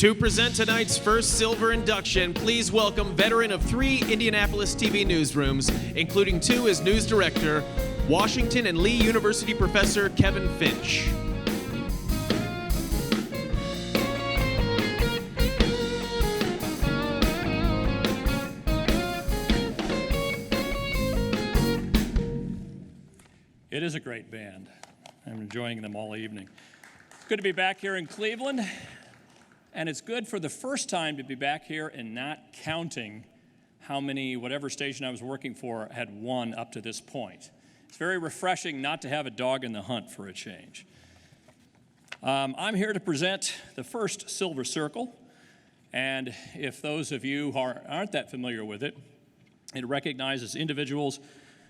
To present tonight's first silver induction, please welcome veteran of 3 Indianapolis TV newsrooms, including 2 as news director, Washington and Lee University professor Kevin Finch. It is a great band. I'm enjoying them all evening. It's good to be back here in Cleveland, and it's good for the first time to be back here and not counting how many, whatever station I was working for, had won up to this point. It's very refreshing not to have a dog in the hunt for a change. I'm here to present the first Silver Circle, and if those of you who aren't that familiar with it, it recognizes individuals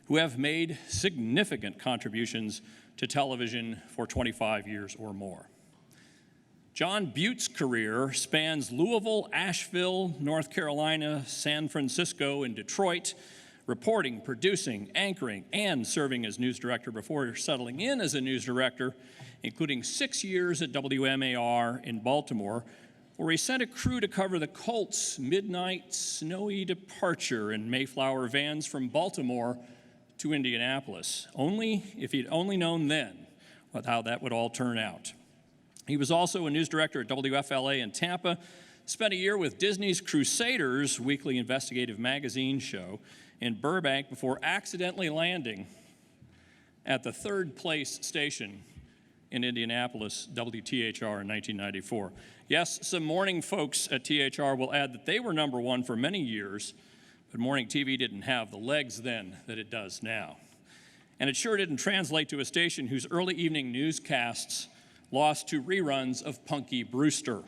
who have made significant contributions to television for 25 years or more. John Butte's career spans Louisville, Asheville, North Carolina, San Francisco, and Detroit, reporting, producing, anchoring, and serving as news director before settling in as a news director, including 6 years at WMAR in Baltimore, where he sent a crew to cover the Colts' midnight snowy departure in Mayflower vans from Baltimore to Indianapolis, if he'd only known then how that would all turn out. He was also a news director at WFLA in Tampa, spent a year with Disney's Crusaders weekly investigative magazine show in Burbank before accidentally landing at the 3rd place station in Indianapolis, WTHR, in 1994. Yes, some morning folks at THR will add that they were number 1 for many years, but morning TV didn't have the legs then that it does now. And it sure didn't translate to a station whose early evening newscasts lost to reruns of Punky Brewster.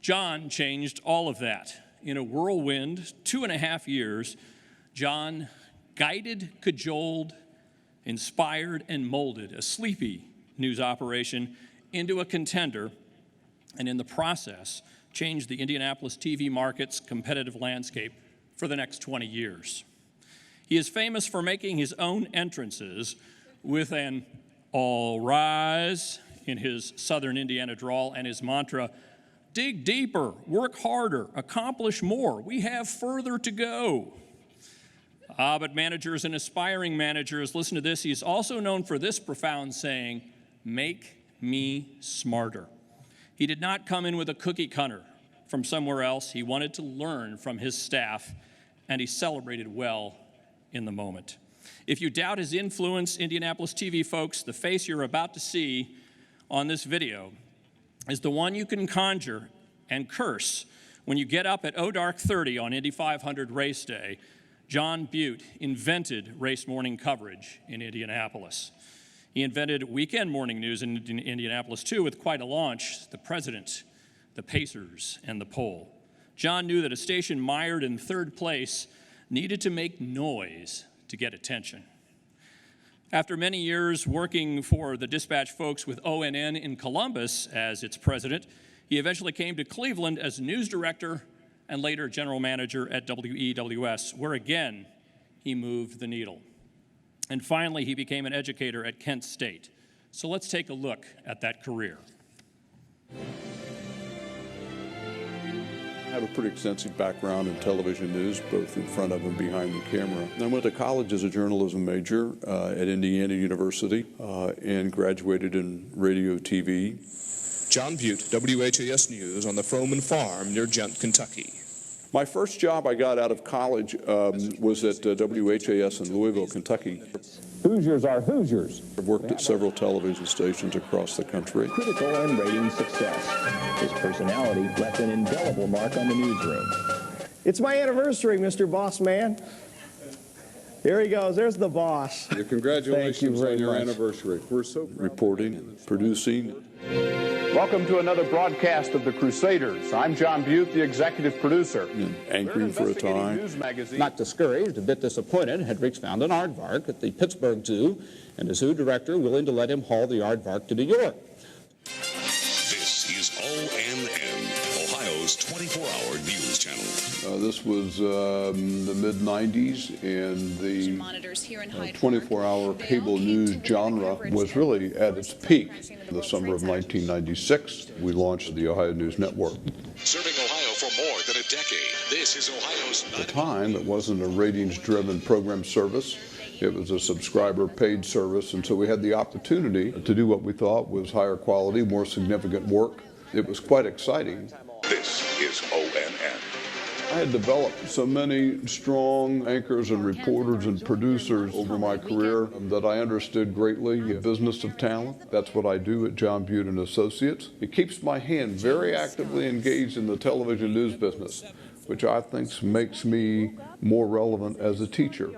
John changed all of that. In a whirlwind, 2.5 years, John guided, cajoled, inspired, and molded a sleepy news operation into a contender, and in the process, changed the Indianapolis TV market's competitive landscape for the next 20 years. He is famous for making his own entrances with an "all rise" in his Southern Indiana drawl and his mantra, "dig deeper, work harder, accomplish more, we have further to go." But managers and aspiring managers, listen to this. He's also known for this profound saying, "Make me smarter." He did not come in with a cookie cutter from somewhere else. He wanted to learn from his staff, and he celebrated well in the moment. If you doubt his influence, Indianapolis TV folks, the face you're about to see on this video is the one you can conjure and curse when you get up at dark 30 on Indy 500 race day. John Butte invented race morning coverage in Indianapolis. He invented weekend morning news in Indianapolis, too, with quite a launch: the President, the Pacers, and the Poll. John knew that a station mired in 3rd place needed to make noise to get attention. After many years working for the Dispatch folks with ONN in Columbus as its president, he eventually came to Cleveland as news director and later general manager at WEWS, where again he moved the needle. And finally, he became an educator at Kent State. So let's take a look at that career. I have a pretty extensive background in television news, both in front of and behind the camera. I went to college as a journalism major at Indiana University and graduated in radio TV. John Butte, WHAS News on the Froman Farm near Gent, Kentucky. My first job I got out of college was at WHAS in Louisville, Kentucky. Hoosiers are Hoosiers. I've worked at several television stations across the country. Critical and rating success. His personality left an indelible mark on the newsroom. It's my anniversary, Mr. Boss Man. Here he goes. There's the boss. Congratulations on your anniversary. We're so proud. Reporting, producing. Welcome to another broadcast of the Crusaders. I'm John Butte, the executive producer. And anchoring for a time. Not discouraged, a bit disappointed, Hendricks found an aardvark at the Pittsburgh Zoo, and a zoo director willing to let him haul the aardvark to New York. This is ONN, Ohio's Ohio's 24-hour news channel. This was the mid-'90s, and the 24-hour cable news genre was really at its peak. In the summer of 1996, we launched the Ohio News Network. Serving Ohio for more than a decade, this is Ohio's... At the time, it wasn't a ratings-driven program service. It was a subscriber-paid service, and so we had the opportunity to do what we thought was higher quality, more significant work. It was quite exciting. This is ONN. I had developed so many strong anchors and reporters and producers over my career that I understood greatly the business of talent. That's what I do at John Butte and Associates. It keeps my hand very actively engaged in the television news business, which I think makes me more relevant as a teacher.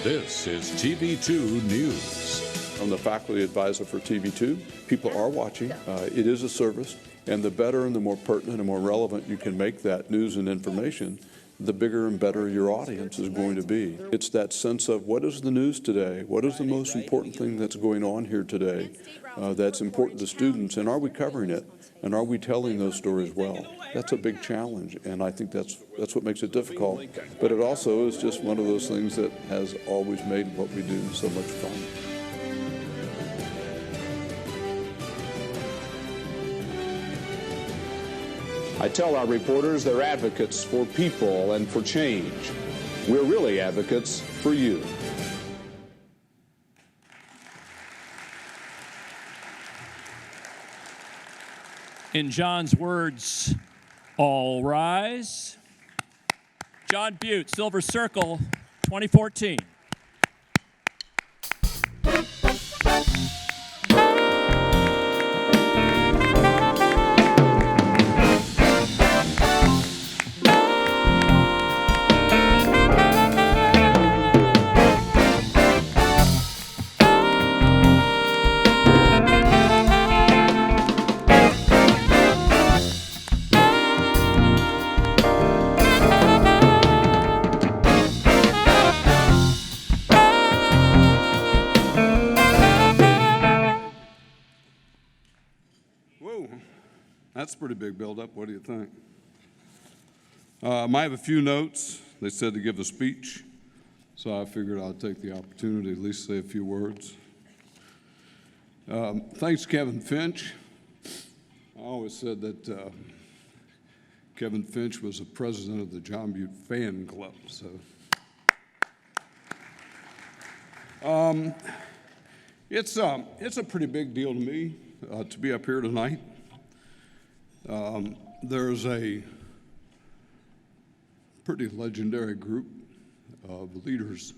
This is TV2 News. I'm the faculty advisor for TV2. People are watching. It is a service. And the better and the more pertinent and more relevant you can make that news and information, the bigger and better your audience is going to be. It's that sense of what is the news today? What is the most important thing that's going on here today that's important to students? And are we covering it? And are we telling those stories well? That's a big challenge, and I think that's what makes it difficult. But it also is just one of those things that has always made what we do so much fun. I tell our reporters they're advocates for people and for change. We're really advocates for you. In John's words, all rise. John Butte, Silver Circle, 2014. Whoa, that's a pretty big buildup. What do you think? I have a few notes. They said to give a speech, so I figured I'd take the opportunity to at least say a few words. Thanks, Kevin Finch. I always said that Kevin Finch was the president of the John Butte fan club. So, it's a pretty big deal to me to be up here tonight. There's a pretty legendary group of leaders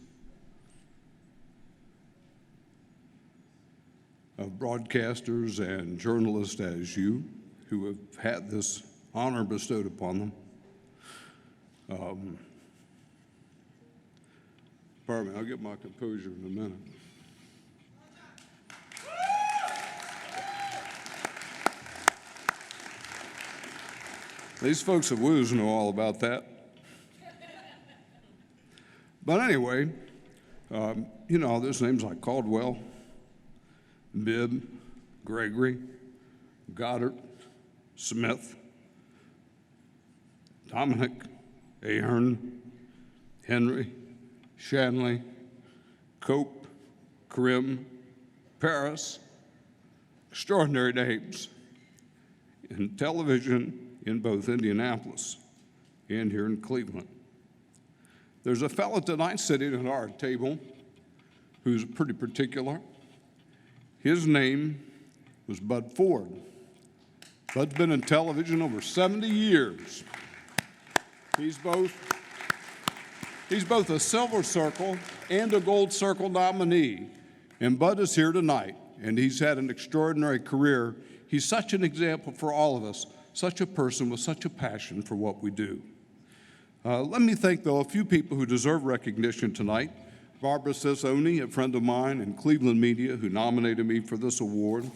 of broadcasters and journalists as you who have had this honor bestowed upon them. Pardon me, I'll get my composure in a minute. These folks at WOOS know all about that. But anyway, you know, there's names like Caldwell, Bibb, Gregory, Goddard, Smith, Dominic, Ahern, Henry, Shanley, Cope, Krim, Paris, extraordinary names in television in both Indianapolis and here in Cleveland. There's a fellow tonight sitting at our table who's pretty particular. His name was Bud Ford. Bud's been in television over 70 years. He's both a Silver Circle and a Gold Circle nominee. And Bud is here tonight, and he's had an extraordinary career. He's such an example for all of us, such a person with such a passion for what we do. Let me thank, though, a few people who deserve recognition tonight. Barbara Sissoni, a friend of mine in Cleveland media, who nominated me for this award.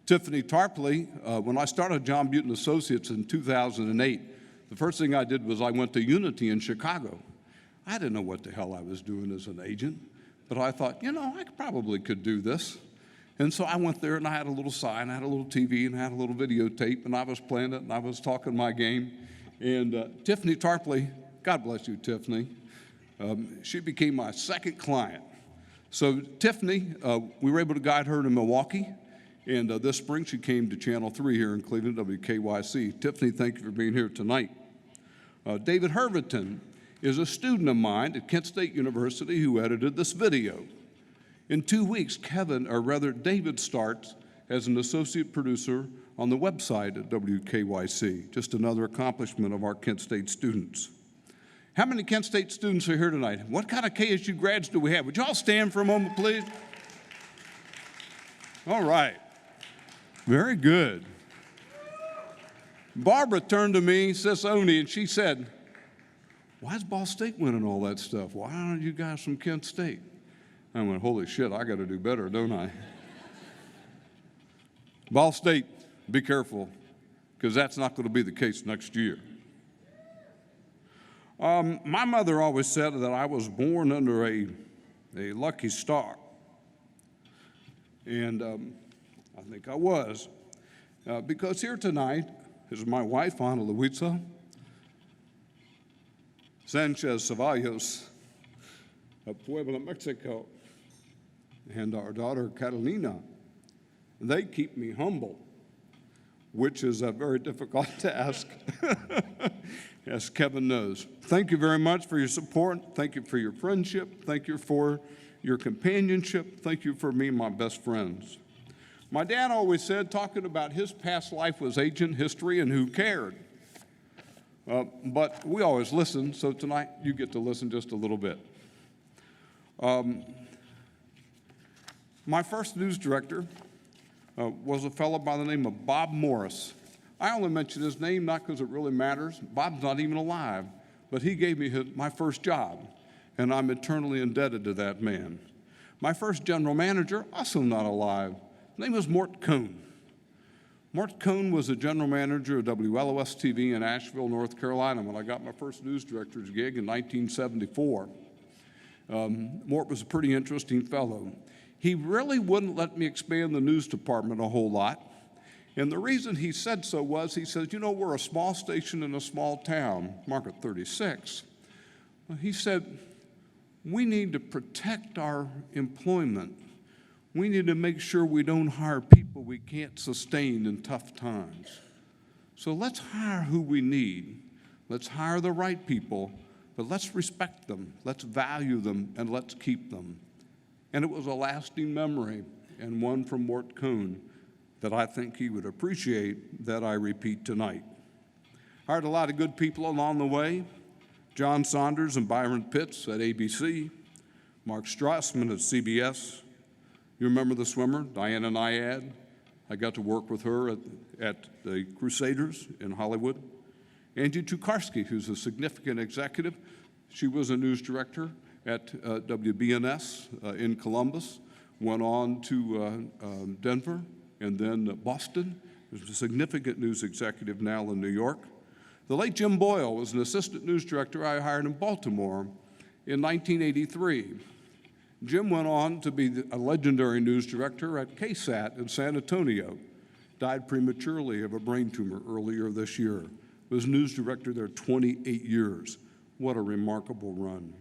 Tiffany Tarpley. When I started John Butte & Associates in 2008, the first thing I did was I went to Unity in Chicago. I didn't know what the hell I was doing as an agent, but I thought, you know, I probably could do this. And so I went there, and I had a little sign, I had a little TV, and I had a little videotape, and I was playing it, and I was talking my game. And Tiffany Tarpley, God bless you, Tiffany, she became my second client. So Tiffany, we were able to guide her to Milwaukee, and this spring she came to Channel 3 here in Cleveland, WKYC. Tiffany, thank you for being here tonight. David Herverton is a student of mine at Kent State University who edited this video. In 2 weeks, David starts as an associate producer on the website at WKYC, just another accomplishment of our Kent State students. How many Kent State students are here tonight? What kind of KSU grads do we have? Would you all stand for a moment, please? All right. Very good. Barbara turned to me, Sis Oni, and she said, why is Ball State winning all that stuff? Why aren't you guys from Kent State? I went, holy shit, I got to do better, don't I? Ball State, be careful, because that's not going to be the case next year. My mother always said that I was born under a lucky star. And I think I was. Because here tonight is my wife, Ana Luisa Sanchez Ceballos of Puebla, Mexico, and our daughter, Catalina. They keep me humble, which is a very difficult task, as Kevin knows. Thank you very much for your support. Thank you for your friendship. Thank you for your companionship. Thank you for me and my best friends. My dad always said, talking about his past life was ancient history and who cared. But we always listen, so tonight you get to listen just a little bit. My first news director was a fellow by the name of Bob Morris. I only mention his name not because it really matters. Bob's not even alive, but he gave me my first job, and I'm eternally indebted to that man. My first general manager, also not alive. His name was Mort Cohn. Mort Cohn was the general manager of WLOS TV in Asheville, North Carolina, when I got my first news director's gig in 1974. Mort was a pretty interesting fellow. He really wouldn't let me expand the news department a whole lot. And the reason he said so was, he says, you know, we're a small station in a small town, Market 36. He said, we need to protect our employment. We need to make sure we don't hire people we can't sustain in tough times. So let's hire who we need. Let's hire the right people, but let's respect them, let's value them, and let's keep them. And it was a lasting memory, and one from Mort Cohn that I think he would appreciate that I repeat tonight. Hired a lot of good people along the way. John Saunders and Byron Pitts at ABC, Mark Strassman at CBS. You remember the swimmer, Diana Nyad? I got to work with her at the Crusaders in Hollywood. Angie Tukarski, who's a significant executive. She was a news director at WBNS in Columbus, went on to Denver and then Boston. There's a significant news executive now in New York. The late Jim Boyle was an assistant news director I hired in Baltimore in 1983. Jim went on to be a legendary news director at KSAT in San Antonio. Died prematurely of a brain tumor earlier this year. Was news director there 28 years. What a remarkable run.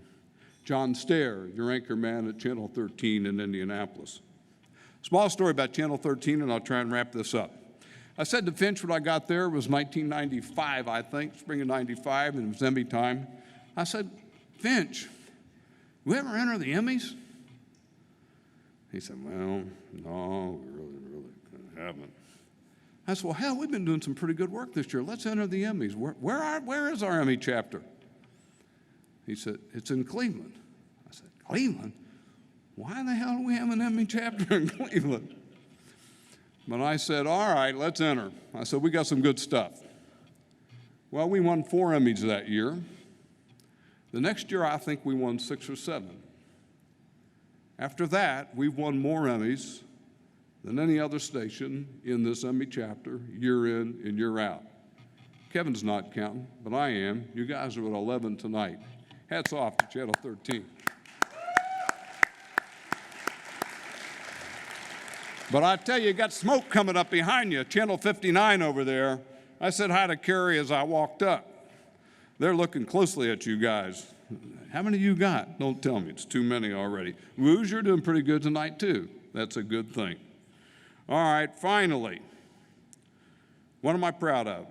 John Stair, your anchor man at Channel 13 in Indianapolis. Small story about Channel 13, and I'll try and wrap this up. I said to Finch when I got there, it was 1995, I think, spring of 95, and it was Emmy time. I said, Finch, we ever enter the Emmys? He said, well, no, we really haven't. I said, well, hell, we've been doing some pretty good work this year. Let's enter the Emmys. Where is our Emmy chapter? He said, it's in Cleveland. I said, Cleveland? Why the hell do we have an Emmy chapter in Cleveland? But I said, all right, let's enter. I said, we got some good stuff. Well, we won 4 Emmys that year. The next year, I think we won 6 or 7. After that, we've won more Emmys than any other station in this Emmy chapter, year in and year out. Kevin's not counting, but I am. You guys are at 11 tonight. Hats off to Channel 13. But I tell you got smoke coming up behind you, Channel 59 over there. I said hi to Carrie as I walked up. They're looking closely at you guys. How many you got? Don't tell me, it's too many already. Woos, you're doing pretty good tonight too. That's a good thing. All right, finally, what am I proud of?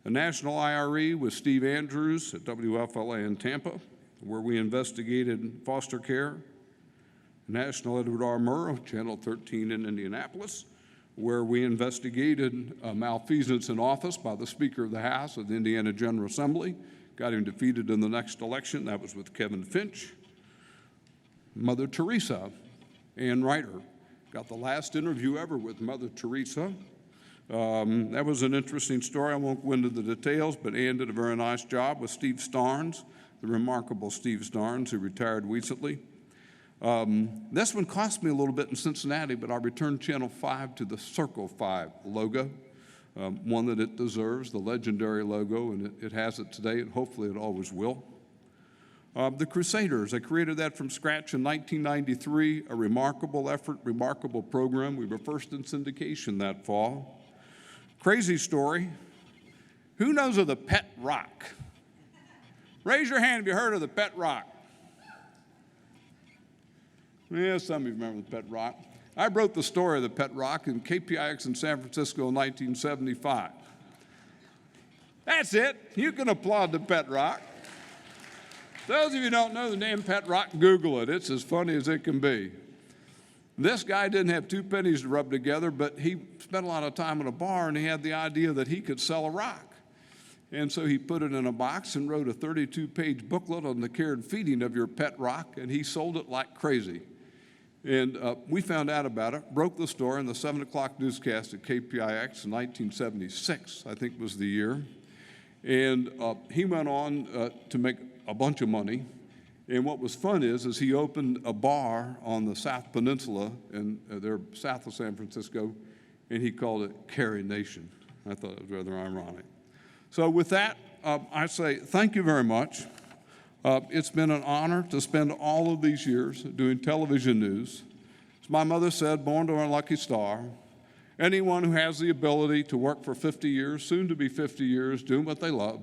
A national IRE with Steve Andrews at WFLA in Tampa, where we investigated foster care. National Edward R. Murrow, Channel 13 in Indianapolis, where we investigated malfeasance in office by the Speaker of the House of the Indiana General Assembly, got him defeated in the next election. That was with Kevin Finch. Mother Teresa, Ann Reiter, got the last interview ever with Mother Teresa. That was an interesting story. I won't go into the details, but Ann did a very nice job with Steve Starnes, the remarkable Steve Starnes, who retired recently. This one cost me a little bit in Cincinnati, but I returned Channel 5 to the Circle 5 logo, one that it deserves, the legendary logo, and it has it today, and hopefully it always will. The Crusaders, I created that from scratch in 1993, a remarkable effort, remarkable program. We were first in syndication that fall. Crazy story. Who knows of the Pet Rock? Raise your hand if you heard of the Pet Rock. Yeah, some of you remember the Pet Rock. I wrote the story of the Pet Rock in KPIX in San Francisco in 1975. That's it. You can applaud the Pet Rock. Those of you who don't know the name Pet Rock, Google it. It's as funny as it can be. This guy didn't have two pennies to rub together, but he spent a lot of time in a bar, and he had the idea that he could sell a rock. And so he put it in a box and wrote a 32-page booklet on the care and feeding of your pet rock, and he sold it like crazy. And we found out about it, broke the story in the 7 o'clock newscast at KPIX in 1976, I think was the year. And he went on to make a bunch of money. And what was fun is he opened a bar on the South Peninsula, and they're south of San Francisco, and he called it Carrie Nation. I thought it was rather ironic. So with that, I say thank you very much. It's been an honor to spend all of these years doing television news. As my mother said, born to a lucky star. Anyone who has the ability to work for 50 years, soon to be 50 years, doing what they love,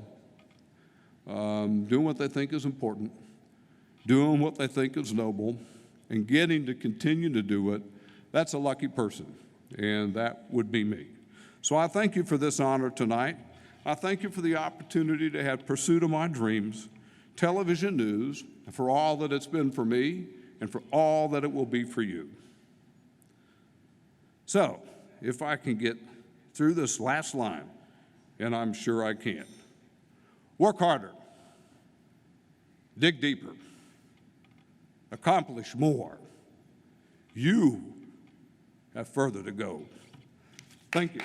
doing what they think is important, doing what they think is noble, and getting to continue to do it, that's a lucky person, and that would be me. So I thank you for this honor tonight. I thank you for the opportunity to have pursuit of my dreams, television news, for all that it's been for me and for all that it will be for you. So, if I can get through this last line, and I'm sure I can, work harder, dig deeper, accomplish more. You have further to go. Thank you.